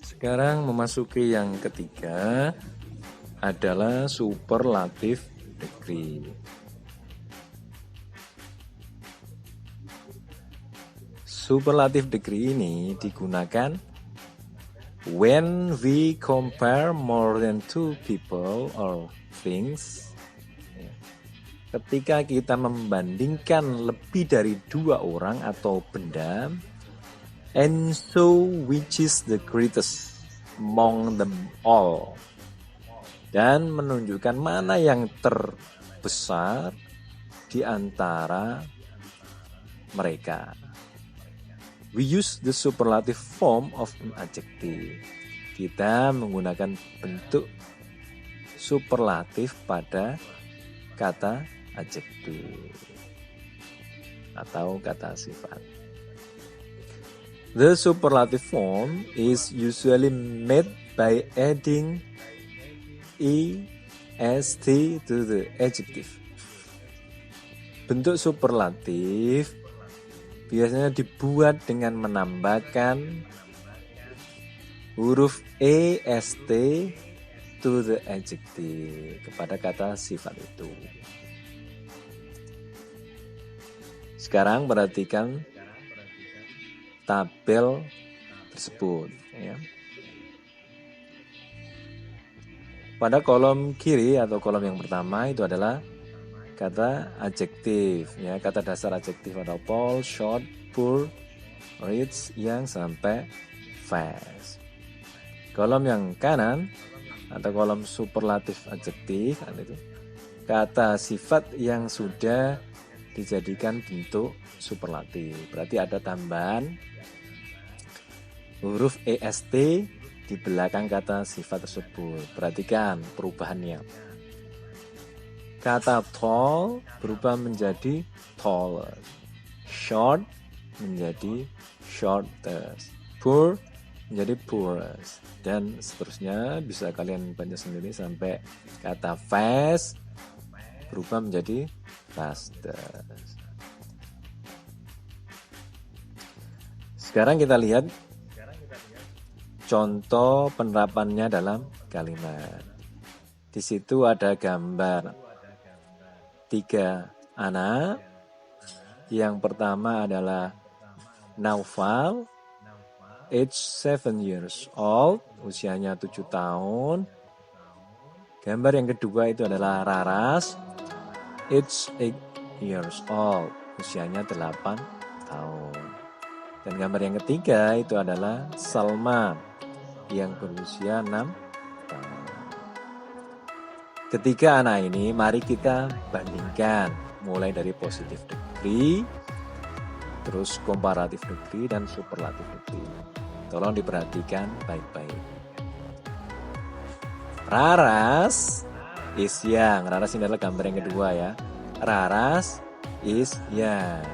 Sekarang memasuki yang ketiga adalah superlative degree. Superlative degree ini digunakan when we compare more than two people or things. Ketika kita membandingkan lebih dari dua orang atau benda, and so which is the greatest among them all, dan menunjukkan mana yang terbesar di antara mereka. We use the superlative form of an adjective. Kita menggunakan bentuk superlatif pada kata adjektif atau kata sifat. The superlative form is usually made by adding est to the adjective. Bentuk superlatif biasanya dibuat dengan menambahkan huruf est to the adjective kepada kata sifat itu. Sekarang perhatikan tabel tersebut ya. Pada kolom kiri atau kolom yang pertama itu adalah kata adjektif ya, kata dasar adjektif ada tall, short, poor, rich, young sampai fast. Kolom yang kanan atau kolom superlatif adjektif itu kata sifat yang sudah dijadikan bentuk superlatif. Berarti ada tambahan huruf est di belakang kata sifat tersebut. Perhatikan perubahannya. Kata tall berubah menjadi taller, short menjadi shortest, poor menjadi poorest, dan seterusnya. Bisa kalian baca sendiri sampai kata fast berubah menjadi fastest. Sekarang kita lihat contoh penerapannya dalam kalimat. Di situ ada gambar 3 anak. Yang pertama adalah Naufal, age 7 years old, usianya 7 tahun. Gambar yang kedua itu adalah Raras, age 8 years old, usianya 8 tahun. Dan gambar yang ketiga itu adalah Salma yang berusia 6 tahun. Ketiga anak ini mari kita bandingkan mulai dari positive degree, terus comparative degree dan superlative degree. Tolong diperhatikan baik-baik. Raras is young. Raras ini adalah gambar yang kedua ya. Raras is young.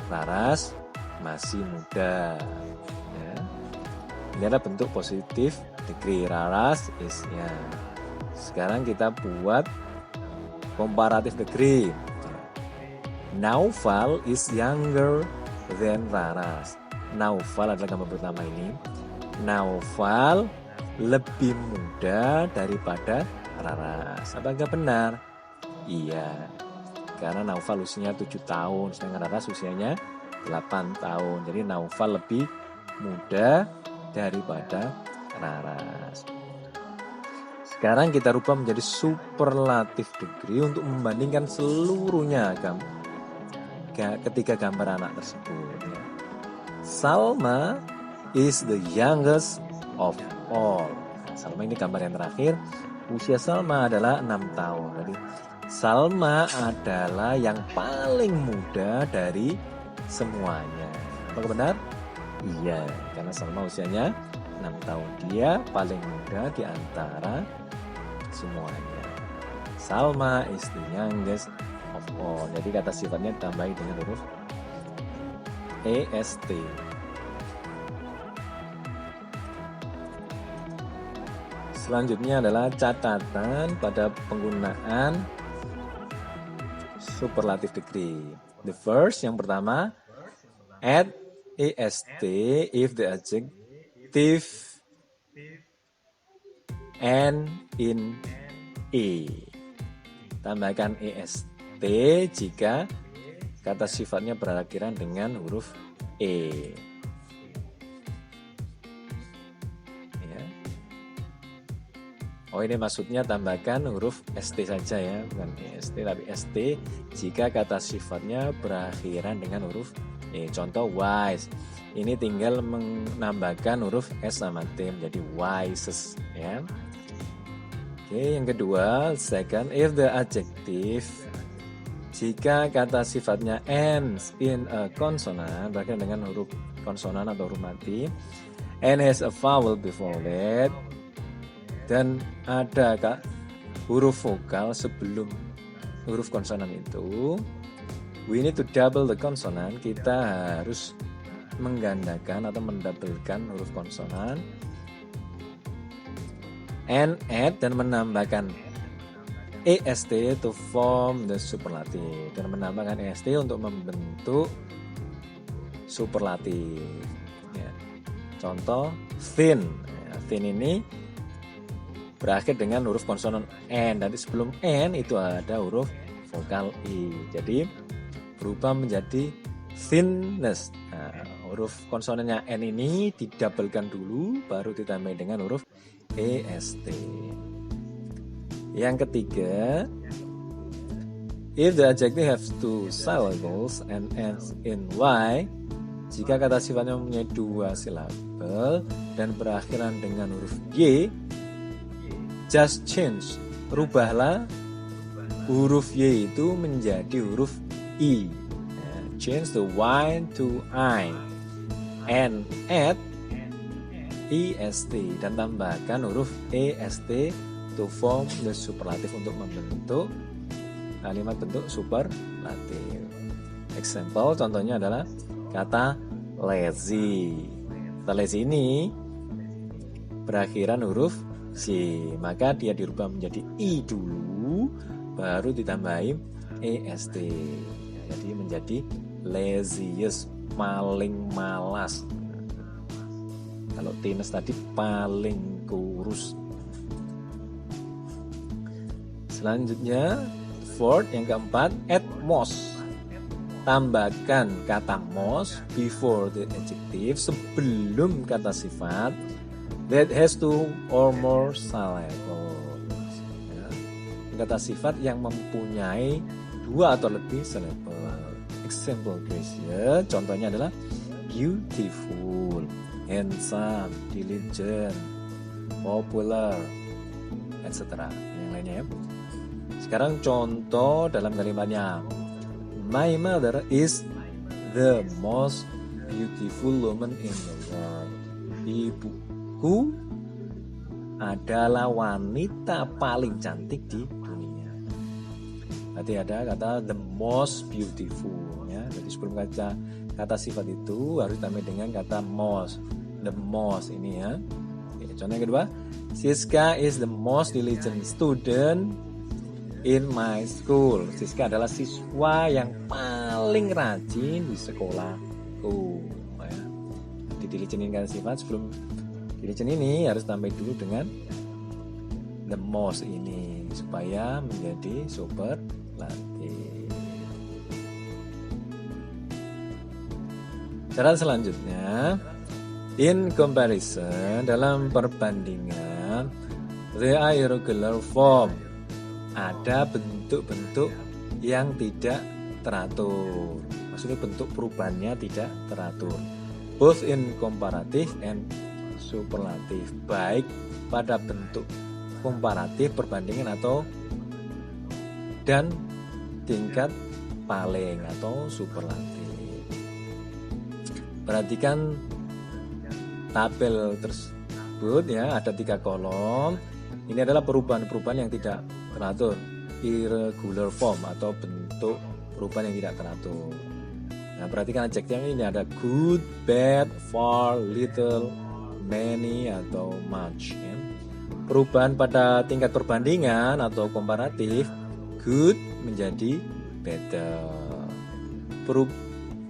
Raras masih muda. Ya. Ini adalah bentuk positif degree. Raras is young. Sekarang kita buat comparative degree. Naufal is younger than Raras. Naufal adalah gambar pertama ini. Naufal lebih muda daripada Raras. Apakah benar? Iya. Karena Naufal usianya 7 tahun, sedangkan Raras usianya 8 tahun. Jadi Naufal lebih muda daripada Raras. Sekarang kita rubah menjadi superlative degree untuk membandingkan seluruhnya ketiga gambar anak tersebut. Ya. Salma is the youngest of all. Salma ini gambar yang terakhir. Usia Salma adalah 6 tahun. Jadi Salma adalah yang paling muda dari semuanya. Apakah benar? Iya, karena Salma usianya 6 tahun. Dia paling muda di antara semuanya. Salma is the youngest of all. Jadi kata sifatnya tambahi dengan huruf est. Selanjutnya adalah catatan pada penggunaan superlative degree. The first, yang pertama, add est if the adjective end in e. Tambahkan est jika kata sifatnya berakhiran dengan huruf e. Ya. Oh, ini maksudnya tambahkan huruf st saja ya, bukan est tapi st jika kata sifatnya berakhiran dengan huruf e. Contoh wise. Ini tinggal menambahkan huruf s sama t menjadi wises ya. Oke, yang kedua, second, if the adjective jika kata sifatnya ends in a consonant, berakhir dengan huruf konsonan atau huruf mati, and has a vowel before it, dan ada huruf vokal sebelum huruf konsonan itu, we need to double the consonant, kita harus menggandakan atau mendabelkan huruf konsonan, and add dan menambahkan est to form the superlative, dan menambahkan est untuk membentuk superlatif ya. Contoh thin ya, thin ini berakhir dengan huruf konsonan n, dan sebelum n itu ada huruf vokal i, jadi berubah menjadi thinness. Nah, huruf konsonannya n ini didabelkan dulu baru ditambah dengan huruf est. Yang ketiga, if the adjective has two syllables and ends in y, jika kata sifatnya mempunyai dua silabel dan berakhiran dengan huruf y, just change, rubahlah huruf y itu menjadi huruf i. Change the y to I and add est dan tambahkan huruf est to form the superlative untuk membentuk kalimat bentuk superlatif. Example, contohnya adalah kata lazy. Kata lazy ini berakhiran huruf c, maka dia dirubah menjadi i dulu baru ditambahin est. Jadi menjadi laziest, paling malas. Kalau thinnes tadi paling kurus. Selanjutnya, fourth, yang keempat, add most. Tambahkan kata most before the adjective, sebelum kata sifat that has two or more syllables. Ya. Kata sifat yang mempunyai dua atau lebih syllable. Example case ya, contohnya adalah beautiful, handsome, diligent, popular, etc. Yang lainnya ya. Sekarang contoh dalam kalimatnya. My mother is the most beautiful woman in the world. Ibuku adalah wanita paling cantik di dunia. Berarti ada kata the most beautiful ya. Jadi sebelum kata sifat itu harus ditambah dengan kata most. The most ini ya. Oke, contoh yang kedua, Siska is the most diligent student in my school. Siska adalah siswa yang paling rajin di sekolahku. Ya. Dilicenin kata sifat, sebelum dilicen ini harus tambah dulu dengan the most ini supaya menjadi superlatif. Cara selanjutnya, in comparison, dalam perbandingan, there are irregular form. Ada bentuk-bentuk yang tidak teratur. Maksudnya bentuk perubahannya tidak teratur. Both in comparative and superlative. Baik pada bentuk komparatif perbandingan atau dan tingkat paling atau superlatif. Perhatikan tabel tersebut ya, ada 3 kolom. Ini adalah perubahan-perubahan yang tidak teratur, irregular form atau bentuk perubahan yang tidak teratur. Nah, perhatikan adjektifnya ini ada good, bad, far, little, many atau much ya. perubahan pada tingkat perbandingan atau komparatif, good menjadi better.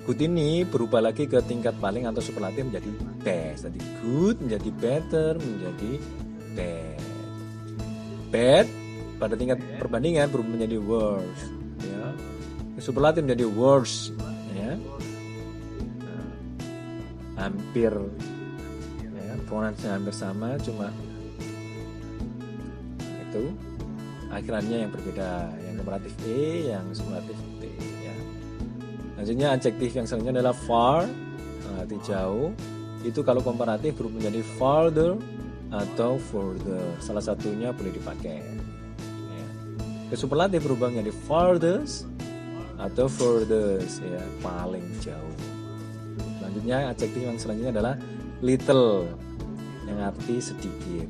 Good ini berubah lagi ke tingkat paling atau superlatif menjadi best. Jadi good menjadi better menjadi bad. Bad pada tingkat perbandingan berubah menjadi worse. Ya. Superlatif menjadi worse. Ya. Hampir, ya, pronunciasinya hampir sama, cuma itu akhirannya yang berbeda. Yang komparatif E, yang superlatif T. Ya. Selanjutnya adjektif yang selanjutnya adalah far, arti jauh. Itu kalau komparatif berubah menjadi farther atau further. Salah satunya boleh dipakai. Ya. Superlatif berubah menjadi farthest atau furthest, ya, paling jauh. Selanjutnya adjektif yang selanjutnya adalah little, yang arti sedikit.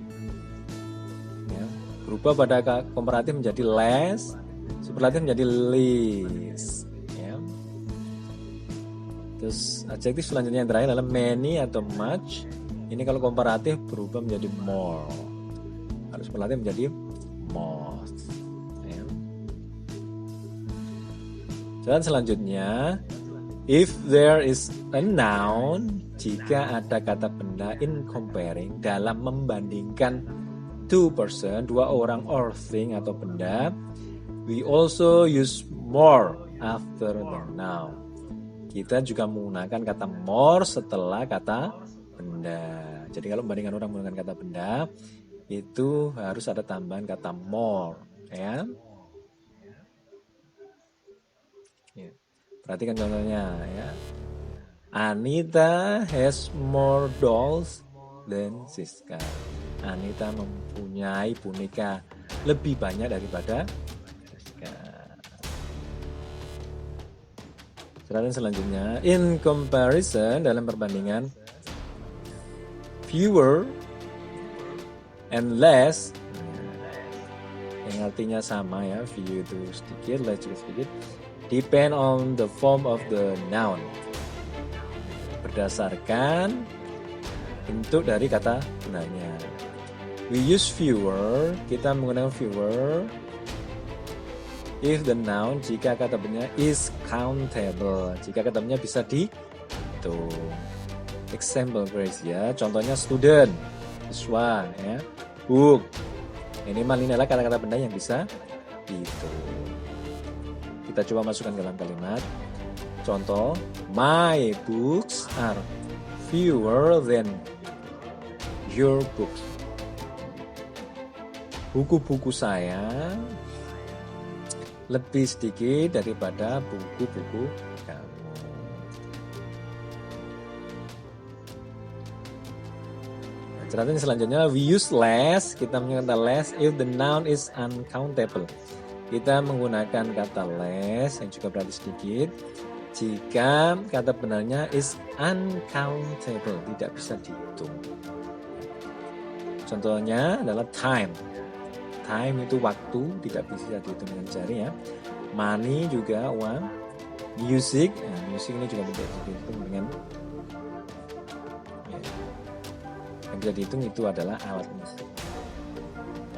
Ya. Berubah pada komparatif menjadi less, superlatif menjadi least. Ya. Terus adjektif selanjutnya yang terakhir adalah many atau much. Ini kalau komparatif berubah menjadi more. Harus superlatif menjadi most. Ya. Dan selanjutnya, if there is a noun, jika ada kata benda in comparing, dalam membandingkan two person, dua orang, or thing atau benda, we also use more after the noun. Kita juga menggunakan kata more setelah kata benda. Jadi kalau membandingkan orang menggunakan kata benda, itu harus ada tambahan kata more, ya. Ya. Perhatikan contohnya, ya. Anita has more dolls than Siska. Anita mempunyai boneka lebih banyak daripada Siska. Selanjutnya, in comparison, dalam perbandingan, fewer and less, yang artinya sama, ya, few itu sedikit, less juga sedikit, depend on the form of the noun, berdasarkan bentuk dari kata bendanya. We use fewer, kita menggunakan fewer if the noun, jika kata bendanya is countable, jika kata bendanya bisa dihitung. Example phrase, ya, contohnya student, siswa, ya, book. Ini adalah kata-kata benda yang bisa dihitung. Kita coba masukkan dalam kalimat. Contoh, my books are fewer than your books. Buku-buku saya lebih sedikit daripada buku-buku kamu. Catatan selanjutnya, we use less, kita menggunakan less if the noun is uncountable. Kita menggunakan kata less yang juga berarti sedikit jika kata benarnya is uncountable, tidak bisa dihitung. Contohnya adalah time. Time itu waktu, tidak bisa dihitung dengan jari, ya. Money juga uang. Music, nah, music ini juga tidak bisa dihitung dengan, ya, yang bisa dihitung itu adalah alat musik.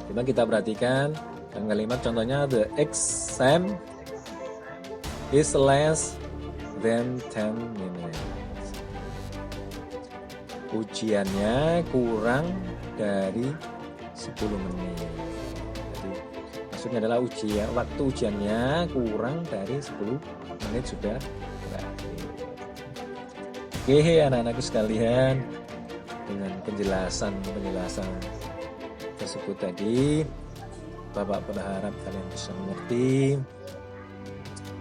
Coba kita perhatikan dalam kalimat contohnya, the exam is less than 10 minutes. Ujiannya kurang dari 10 menit. Jadi maksudnya adalah waktu ujiannya kurang dari 10 menit sudah berakhir. Oke, anak-anakku sekalian, dengan penjelasan tersebut tadi, Bapak berharap kalian bisa mengerti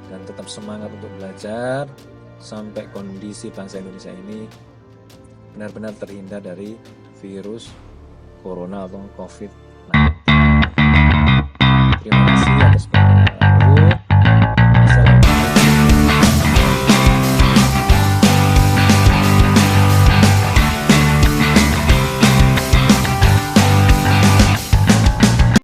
dan tetap semangat untuk belajar sampai kondisi bangsa Indonesia ini benar-benar terhindar dari virus corona atau COVID-19. Terima kasih.